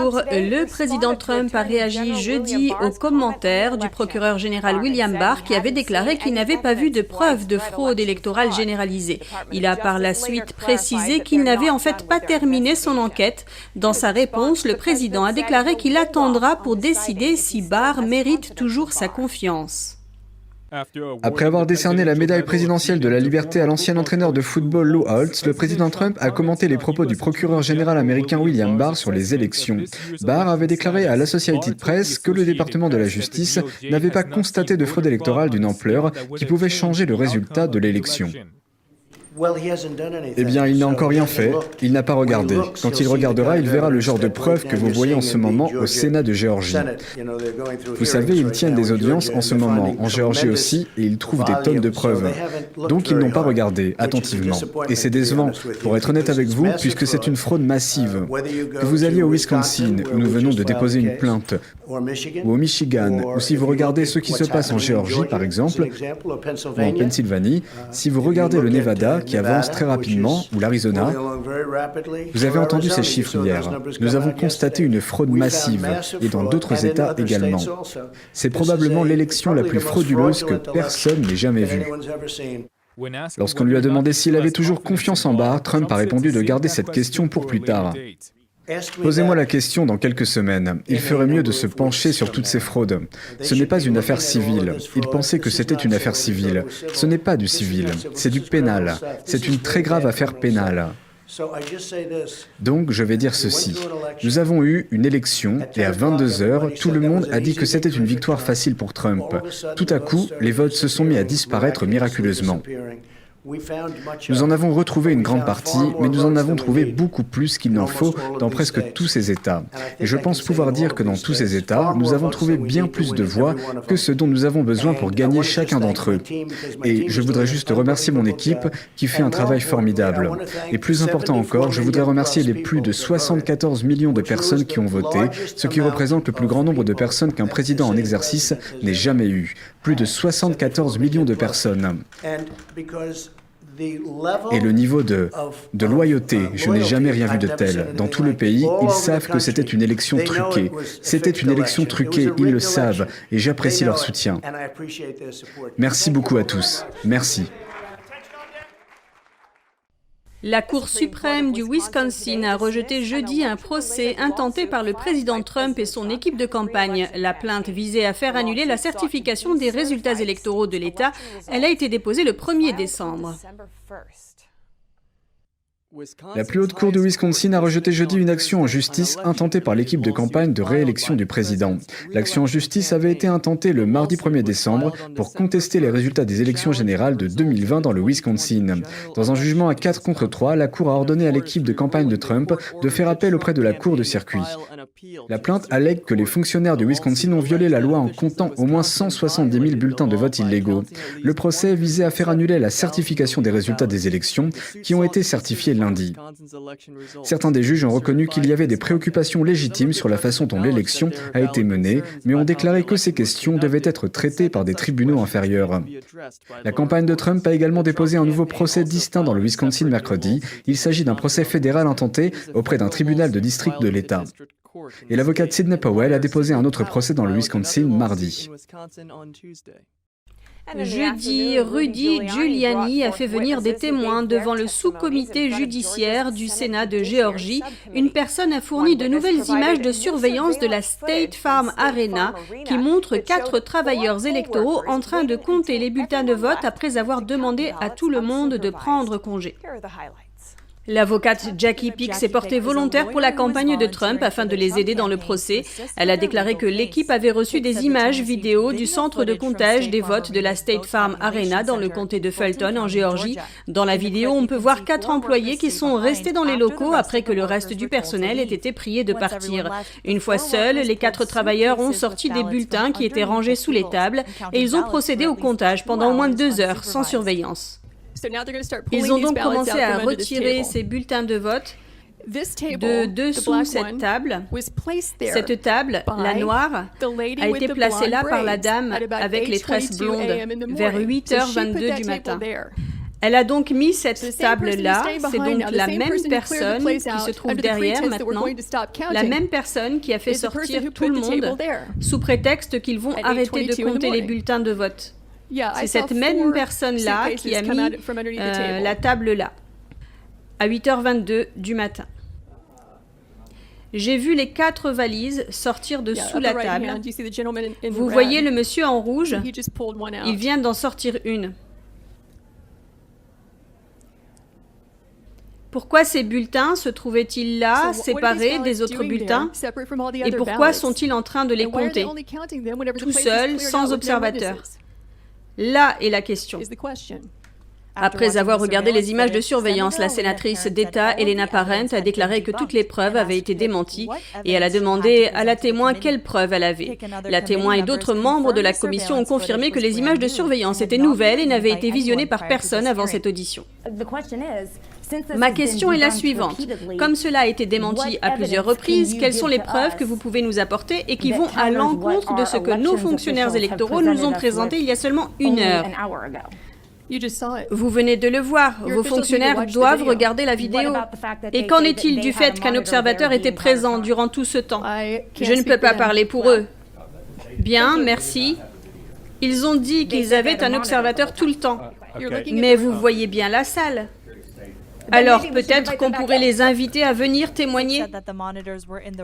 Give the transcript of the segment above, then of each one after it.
Bonjour. Le président Trump a réagi jeudi aux commentaires du procureur général William Barr qui avait déclaré qu'il n'avait pas vu de preuves de fraude électorale généralisée. Il a par la suite précisé qu'il n'avait en fait pas terminé son enquête. Dans sa réponse, le président a déclaré qu'il attendra pour décider si Barr mérite toujours sa confiance. Après avoir décerné la médaille présidentielle de la liberté à l'ancien entraîneur de football Lou Holtz, le président Trump a commenté les propos du procureur général américain William Barr sur les élections. Barr avait déclaré à l'Associated Press que le département de la justice n'avait pas constaté de fraude électorale d'une ampleur qui pouvait changer le résultat de l'élection. Eh bien, il n'a encore rien fait, il n'a pas regardé. Quand il regardera, il verra le genre de preuves que vous voyez en ce moment au Sénat de Géorgie. Vous savez, ils tiennent des audiences en ce moment, en Géorgie aussi, et ils trouvent des tonnes de preuves. Donc, ils n'ont pas regardé attentivement. Et c'est décevant, pour être honnête avec vous, puisque c'est une fraude massive. Que vous alliez au Wisconsin, où nous venons de déposer une plainte, ou au Michigan, ou si vous regardez ce qui se passe en Géorgie, par exemple, ou en Pennsylvanie, si vous regardez le Nevada, qui avance très rapidement, ou l'Arizona, vous avez entendu ces chiffres hier. Nous avons constaté une fraude massive, et dans d'autres États également. C'est probablement l'élection la plus frauduleuse que personne n'ait jamais vue. Lorsqu'on lui a demandé s'il avait toujours confiance en Barr, Trump a répondu de garder cette question pour plus tard. Posez-moi la question dans quelques semaines. Il ferait mieux de se pencher sur toutes ces fraudes. Ce n'est pas une affaire civile. Il pensait que c'était une affaire civile. Ce n'est pas du civil, c'est du pénal. C'est une très grave affaire pénale. Donc, je vais dire ceci. Nous avons eu une élection et à 22 heures, tout le monde a dit que c'était une victoire facile pour Trump. Tout à coup, les votes se sont mis à disparaître miraculeusement. Nous en avons retrouvé une grande partie, mais nous en avons trouvé beaucoup plus qu'il n'en faut dans presque tous ces États. Et je pense pouvoir dire que dans tous ces États, nous avons trouvé bien plus de voix que ce dont nous avons besoin pour gagner chacun d'entre eux. Et je voudrais juste remercier mon équipe qui fait un travail formidable. Et plus important encore, je voudrais remercier les plus de 74 millions de personnes qui ont voté, ce qui représente le plus grand nombre de personnes qu'un président en exercice n'ait jamais eu. Plus de 74 millions de personnes. Et le niveau de loyauté, je n'ai jamais rien vu de tel. Dans tout le pays, ils savent que c'était une élection truquée. C'était une élection truquée, ils le savent, et j'apprécie leur soutien. Merci beaucoup à tous. Merci. La Cour suprême du Wisconsin a rejeté jeudi un procès intenté par le président Trump et son équipe de campagne. La plainte visait à faire annuler la certification des résultats électoraux de l'État. Elle a été déposée le 1er décembre. La plus haute cour de Wisconsin a rejeté jeudi une action en justice intentée par l'équipe de campagne de réélection du président. L'action en justice avait été intentée le mardi 1er décembre pour contester les résultats des élections générales de 2020 dans le Wisconsin. Dans un jugement à 4 contre 3, la cour a ordonné à l'équipe de campagne de Trump de faire appel auprès de la cour de circuit. La plainte allègue que les fonctionnaires de Wisconsin ont violé la loi en comptant au moins 170 000 bulletins de vote illégaux. Le procès visait à faire annuler la certification des résultats des élections qui ont été certifiés lundi. Certains des juges ont reconnu qu'il y avait des préoccupations légitimes sur la façon dont l'élection a été menée, mais ont déclaré que ces questions devaient être traitées par des tribunaux inférieurs. La campagne de Trump a également déposé un nouveau procès distinct dans le Wisconsin mercredi. Il s'agit d'un procès fédéral intenté auprès d'un tribunal de district de l'État. Et l'avocate Sidney Powell a déposé un autre procès dans le Wisconsin mardi. Jeudi, Rudy Giuliani a fait venir des témoins devant le sous-comité judiciaire du Sénat de Géorgie. Une personne a fourni de nouvelles images de surveillance de la State Farm Arena qui montrent 4 travailleurs électoraux en train de compter les bulletins de vote après avoir demandé à tout le monde de prendre congé. L'avocate Jackie Pick s'est portée volontaire pour la campagne de Trump afin de les aider dans le procès. Elle a déclaré que l'équipe avait reçu des images vidéo du centre de comptage des votes de la State Farm Arena dans le comté de Fulton en Géorgie. Dans la vidéo, on peut voir 4 employés qui sont restés dans les locaux après que le reste du personnel ait été prié de partir. Une fois seuls, les 4 travailleurs ont sorti des bulletins qui étaient rangés sous les tables et ils ont procédé au comptage pendant au moins 2 heures sans surveillance. Ils ont donc commencé à retirer ces bulletins de vote de dessous cette table. Cette table, la noire, a été placée là par la dame avec les tresses blondes vers 8h22 du matin. Elle a donc mis cette table-là, c'est donc la même personne qui se trouve derrière maintenant, la même personne qui a fait sortir tout le monde sous prétexte qu'ils vont arrêter de compter les bulletins de vote. C'est cette même personne-là qui a mis la table-là, à 8h22 du matin. J'ai vu les 4 valises sortir de sous la table. Vous voyez le monsieur en rouge? Il vient d'en sortir une. Pourquoi ces bulletins se trouvaient-ils là, séparés des autres bulletins? Et pourquoi sont-ils en train de les compter, tout seuls, sans observateur? Là est la question. Après avoir regardé les images de surveillance, la sénatrice d'État Elena Parent a déclaré que toutes les preuves avaient été démenties et elle a demandé à la témoin quelles preuves elle avait. La témoin et d'autres membres de la commission ont confirmé que les images de surveillance étaient nouvelles et n'avaient été visionnées par personne avant cette audition. Ma question est la suivante. Comme cela a été démenti à plusieurs reprises, quelles sont les preuves que vous pouvez nous apporter et qui vont à l'encontre de ce que nos fonctionnaires électoraux nous ont présenté il y a seulement 1 heure? Vous venez de le voir, vos fonctionnaires doivent regarder la vidéo. Et qu'en est-il du fait qu'un observateur était présent durant tout ce temps? Je ne peux pas parler pour eux. Bien, merci. Ils ont dit qu'ils avaient un observateur tout le temps. Mais vous voyez bien la salle. Alors peut-être qu'on pourrait les inviter à venir témoigner.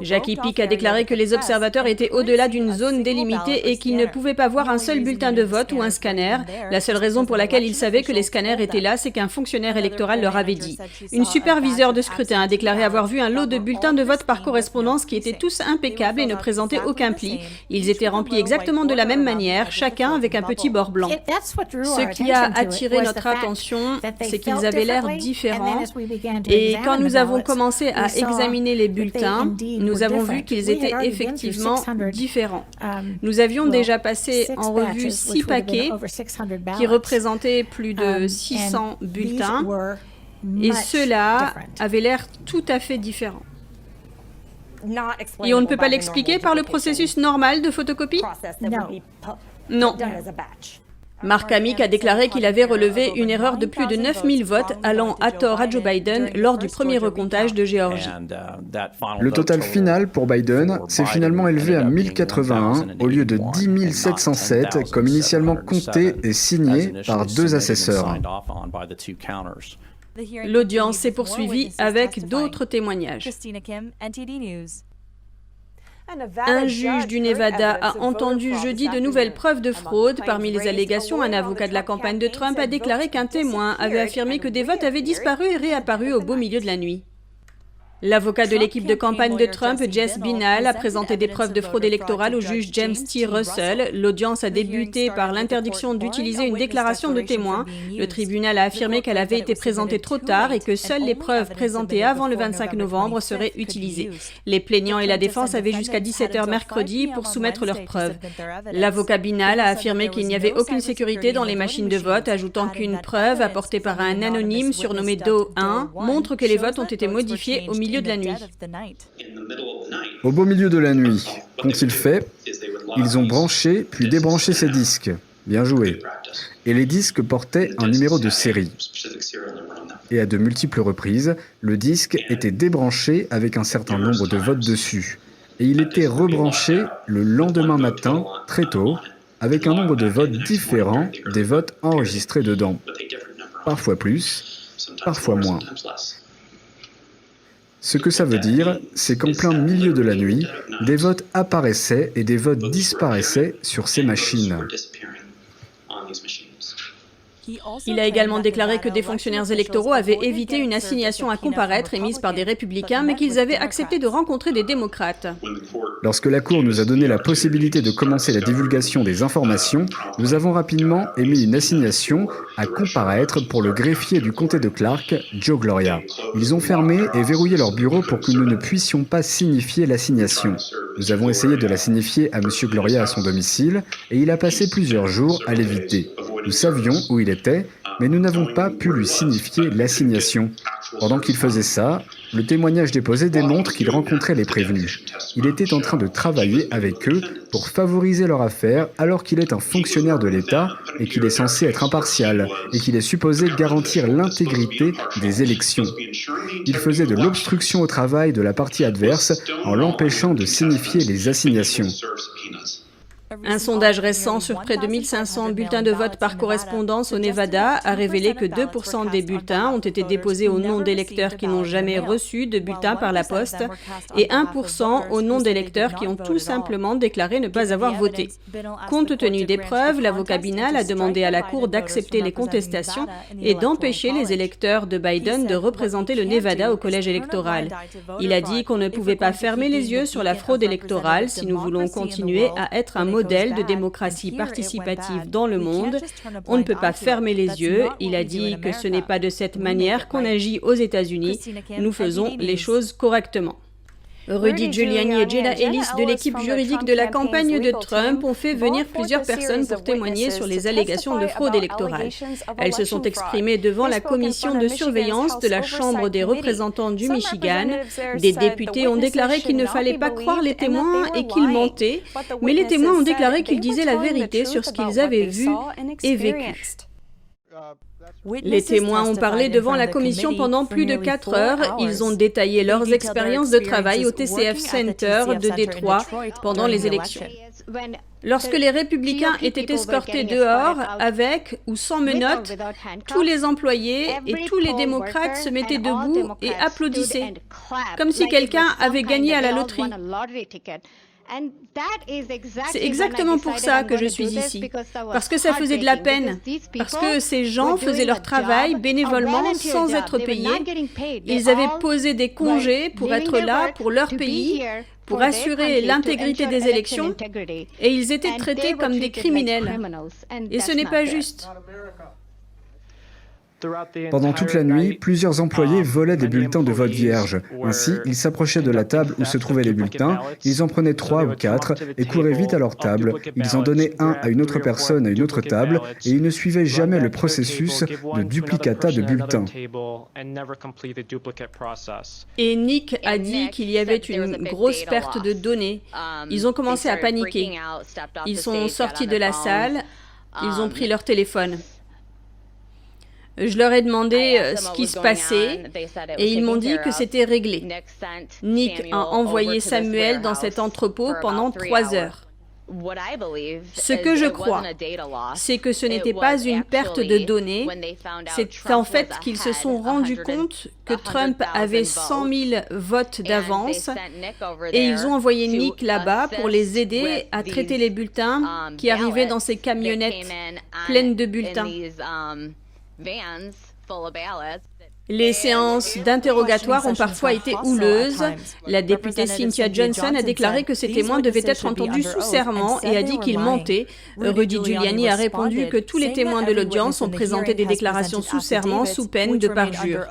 Jackie Pick a déclaré que les observateurs étaient au-delà d'une zone délimitée et qu'ils ne pouvaient pas voir un seul bulletin de vote ou un scanner. La seule raison pour laquelle ils savaient que les scanners étaient là, c'est qu'un fonctionnaire électoral leur avait dit. Une superviseure de scrutin a déclaré avoir vu un lot de bulletins de vote par correspondance qui étaient tous impeccables et ne présentaient aucun pli. Ils étaient remplis exactement de la même manière, chacun avec un petit bord blanc. Ce qui a attiré notre attention, c'est qu'ils avaient l'air différents. Et quand nous avons commencé à examiner les bulletins, nous avons vu qu'ils étaient effectivement différents. Nous avions déjà passé en revue 6 paquets qui représentaient plus de 600 bulletins et ceux-là avaient l'air tout à fait différents. Et on ne peut pas l'expliquer par le processus normal de photocopie? Non. Mark Amick a déclaré qu'il avait relevé une erreur de plus de 9000 votes allant à tort à Joe Biden lors du premier recomptage de Géorgie. Le total final pour Biden s'est finalement élevé à 1081 au lieu de 10 707 comme initialement compté et signé par 2 assesseurs. L'audience s'est poursuivie avec d'autres témoignages. Un juge du Nevada a entendu jeudi de nouvelles preuves de fraude. Parmi les allégations, un avocat de la campagne de Trump a déclaré qu'un témoin avait affirmé que des votes avaient disparu et réapparu au beau milieu de la nuit. L'avocat de l'équipe de campagne de Trump, Jess Binal, a présenté des preuves de fraude électorale au juge James T. Russell. L'audience a débuté par l'interdiction d'utiliser une déclaration de témoin. Le tribunal a affirmé qu'elle avait été présentée trop tard et que seules les preuves présentées avant le 25 novembre seraient utilisées. Les plaignants et la défense avaient jusqu'à 17h mercredi pour soumettre leurs preuves. L'avocat Binal a affirmé qu'il n'y avait aucune sécurité dans les machines de vote, ajoutant qu'une preuve apportée par un anonyme surnommé Doe 1 montre que les votes ont été modifiés au milieu de la nuit. Au beau milieu de la nuit, qu'ont-ils fait? Ils ont branché puis débranché ces disques. Bien joué. Et les disques portaient un numéro de série. Et à de multiples reprises, le disque était débranché avec un certain nombre de votes dessus. Et il était rebranché le lendemain matin, très tôt, avec un nombre de votes différent des votes enregistrés dedans. Parfois plus, parfois moins. Ce que ça veut dire, c'est qu'en plein milieu de la nuit, des votes apparaissaient et des votes disparaissaient sur ces machines. Il a également déclaré que des fonctionnaires électoraux avaient évité une assignation à comparaître émise par des républicains, mais qu'ils avaient accepté de rencontrer des démocrates. Lorsque la Cour nous a donné la possibilité de commencer la divulgation des informations, nous avons rapidement émis une assignation à comparaître pour le greffier du comté de Clark, Joe Gloria. Ils ont fermé et verrouillé leur bureau pour que nous ne puissions pas signifier l'assignation. Nous avons essayé de la signifier à M. Gloria à son domicile et il a passé plusieurs jours à l'éviter. Nous savions où il était, mais nous n'avons pas pu lui signifier l'assignation. Pendant qu'il faisait ça, Le témoignage déposé démontre qu'il rencontrait les prévenus. Il était en train de travailler avec eux pour favoriser leur affaire alors qu'il est un fonctionnaire de l'État et qu'il est censé être impartial et qu'il est supposé garantir l'intégrité des élections. Il faisait de l'obstruction au travail de la partie adverse en l'empêchant de signifier les assignations. Un sondage récent sur près de 1500 bulletins de vote par correspondance au Nevada a révélé que 2% des bulletins ont été déposés au nom d'électeurs qui n'ont jamais reçu de bulletin par la poste et 1% au nom d'électeurs qui ont tout simplement déclaré ne pas avoir voté. Compte tenu des preuves, l'avocat Binal a demandé à la Cour d'accepter les contestations et d'empêcher les électeurs de Biden de représenter le Nevada au collège électoral. Il a dit qu'on ne pouvait pas fermer les yeux sur la fraude électorale si nous voulons continuer à être un modèle de démocratie participative dans le monde. On ne peut pas fermer les yeux. Il a dit que ce n'est pas de cette manière qu'on agit aux États-Unis. Nous faisons les choses correctement. Rudy Giuliani et Jenna Ellis de l'équipe juridique de la campagne de Trump ont fait venir plusieurs personnes pour témoigner sur les allégations de fraude électorale. Elles se sont exprimées devant la commission de surveillance de la Chambre des représentants du Michigan. Des députés ont déclaré qu'il ne fallait pas croire les témoins et qu'ils mentaient, mais les témoins ont déclaré qu'ils disaient la vérité sur ce qu'ils avaient vu et vécu. Les témoins ont parlé devant la commission pendant plus de 4 heures. Ils ont détaillé leurs expériences de travail au TCF Center de Détroit pendant les élections. Lorsque les républicains étaient escortés dehors avec ou sans menottes, tous les employés et tous les démocrates se mettaient debout et applaudissaient, comme si quelqu'un avait gagné à la loterie. C'est exactement pour ça que je suis ici, parce que ça faisait de la peine, parce que ces gens faisaient leur travail bénévolement sans être payés. Ils avaient posé des congés pour être là pour leur pays, pour assurer l'intégrité des élections, et ils étaient traités comme des criminels. Et ce n'est pas juste. Pendant toute la nuit, plusieurs employés volaient des bulletins de vote vierges. Ainsi, ils s'approchaient de la table où se trouvaient les bulletins, ils en prenaient 3 ou 4 et couraient vite à leur table. Ils en donnaient un à une autre personne à une autre table et ils ne suivaient jamais le processus de duplicata de bulletins. Et Nick a dit qu'il y avait une grosse perte de données. Ils ont commencé à paniquer. Ils sont sortis de la salle, ils ont pris leur téléphone. Je leur ai demandé ce qui se passait et ils m'ont dit que c'était réglé. Nick a envoyé Samuel dans cet entrepôt pendant 3 heures. Ce que je crois, c'est que ce n'était pas une perte de données, c'est en fait qu'ils se sont rendus compte que Trump avait 100 000 votes d'avance et ils ont envoyé Nick là-bas pour les aider à traiter les bulletins qui arrivaient dans ces camionnettes pleines de bulletins. Les séances d'interrogatoire ont parfois été houleuses. La députée Cynthia Johnson a déclaré que ces témoins devaient être entendus sous serment et a dit qu'ils mentaient. Rudy Giuliani a répondu que tous les témoins de l'audience ont présenté des déclarations sous serment sous peine de parjure.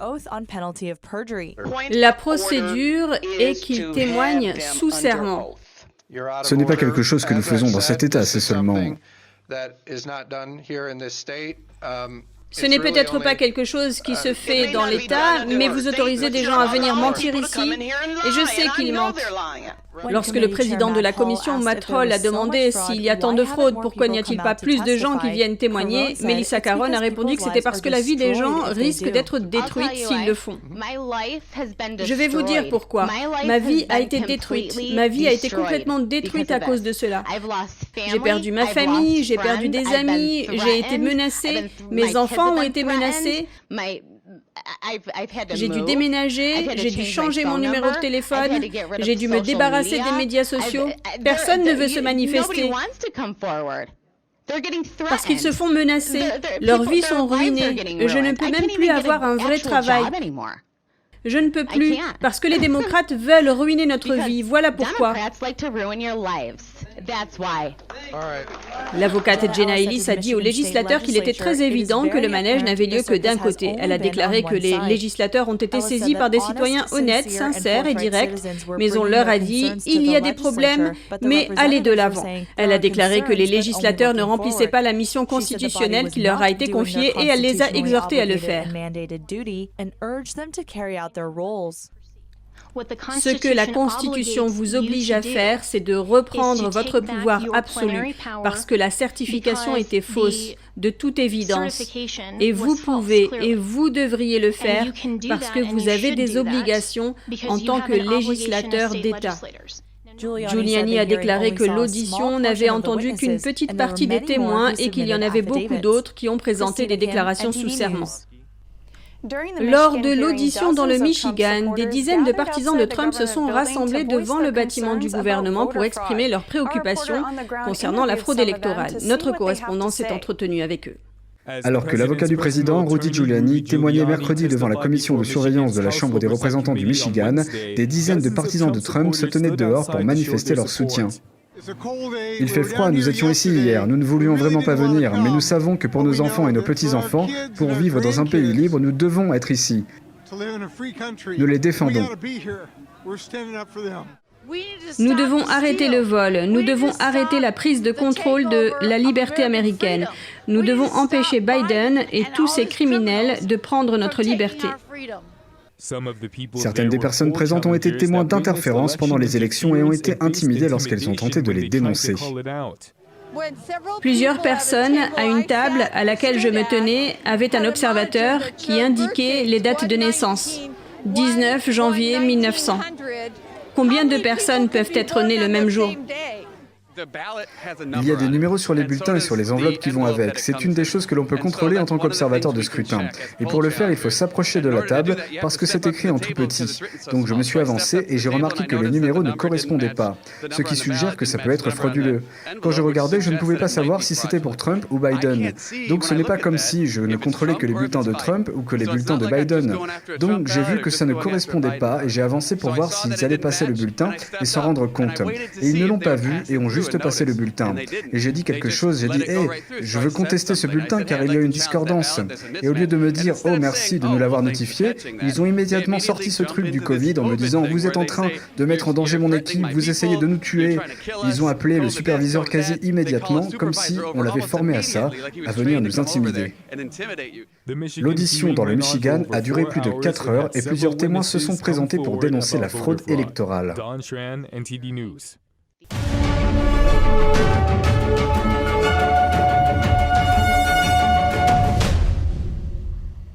La procédure est qu'ils témoignent sous serment. Ce n'est pas quelque chose que nous faisons dans cet État, c'est seulement... Ce n'est peut-être pas quelque chose qui se fait dans l'État, mais vous autorisez des gens à venir mentir ici, et je sais qu'ils mentent. Lorsque le président de la commission, Matt Hall, a demandé s'il y a tant de fraude, pourquoi n'y a-t-il pas plus de gens qui viennent témoigner, Melissa Caron a répondu que c'était parce que la vie des gens risque d'être détruite s'ils le font. Je vais vous dire pourquoi. Ma vie a été détruite. Ma vie a été complètement détruite à cause de cela. J'ai perdu ma famille, j'ai perdu des amis, j'ai été menacée, mes enfants ont été menacés. J'ai dû déménager, j'ai dû changer mon numéro de téléphone, j'ai dû me débarrasser des médias sociaux. Personne ne veut se manifester parce qu'ils se font menacer. Leurs vies sont ruinées. Je ne peux même plus avoir un vrai travail. Je ne peux plus, parce que les démocrates veulent ruiner notre vie. Voilà pourquoi. L'avocate Jenna Ellis a dit aux législateurs qu'il était très évident que le manège n'avait lieu que d'un côté. Elle a déclaré que les législateurs ont été saisis par des citoyens honnêtes, sincères et directs, mais on leur a dit « il y a des problèmes, mais allez de l'avant ». Elle a déclaré que les législateurs ne remplissaient pas la mission constitutionnelle qui leur a été confiée et elle les a exhortés à le faire. Ce que la Constitution vous oblige à faire, c'est de reprendre votre pouvoir absolu, parce que la certification était fausse, de toute évidence. Et vous pouvez et vous devriez le faire parce que vous avez des obligations en tant que législateur d'État. Giuliani a déclaré que l'audition n'avait entendu qu'une petite partie des témoins et qu'il y en avait beaucoup d'autres qui ont présenté des déclarations sous serment. Lors de l'audition dans le Michigan, des dizaines de partisans de Trump se sont rassemblés devant le bâtiment du gouvernement pour exprimer leurs préoccupations concernant la fraude électorale. Notre correspondant s'est entretenu avec eux. Alors que l'avocat du président, Rudy Giuliani, témoignait mercredi devant la commission de surveillance de la Chambre des représentants du Michigan, des dizaines de partisans de Trump se tenaient dehors pour manifester leur soutien. Il fait froid, nous étions ici hier, nous ne voulions vraiment pas venir, mais nous savons que pour nos enfants et nos petits-enfants, pour vivre dans un pays libre, nous devons être ici. Nous les défendons. Nous devons arrêter le vol, nous devons arrêter la prise de contrôle de la liberté américaine. Nous devons empêcher Biden et tous ces criminels de prendre notre liberté. Certaines des personnes présentes ont été témoins d'interférences pendant les élections et ont été intimidées lorsqu'elles ont tenté de les dénoncer. Plusieurs personnes à une table à laquelle je me tenais avaient un observateur qui indiquait les dates de naissance. 19 janvier 1900. Combien de personnes peuvent être nées le même jour ? Il y a des numéros sur les bulletins et sur les enveloppes qui vont avec. C'est une des choses que l'on peut contrôler en tant qu'observateur de scrutin. Et pour le faire, il faut s'approcher de la table parce que c'est écrit en tout petit. Donc je me suis avancé et j'ai remarqué que les numéros ne correspondaient pas, ce qui suggère que ça peut être frauduleux. Quand je regardais, je ne pouvais pas savoir si c'était pour Trump ou Biden. Donc ce n'est pas comme si je ne contrôlais que les bulletins de Trump ou que les bulletins de Biden. Donc j'ai vu que ça ne correspondait pas et j'ai avancé pour voir s'ils allaient passer le bulletin et s'en rendre compte. Et ils ne l'ont pas vu et ont juste passer le bulletin. Et j'ai dit quelque chose, j'ai dit « Hey, je veux contester ce bulletin car il y a une discordance. » Et au lieu de me dire « Oh, merci de nous l'avoir notifié », ils ont immédiatement sorti ce truc du Covid en me disant « Vous êtes en train de mettre en danger mon équipe, vous essayez de nous tuer. » Ils ont appelé le superviseur quasi immédiatement, comme si on l'avait formé à ça, à venir nous intimider. L'audition dans le Michigan a duré plus de 4 heures et plusieurs témoins se sont présentés pour dénoncer la fraude électorale.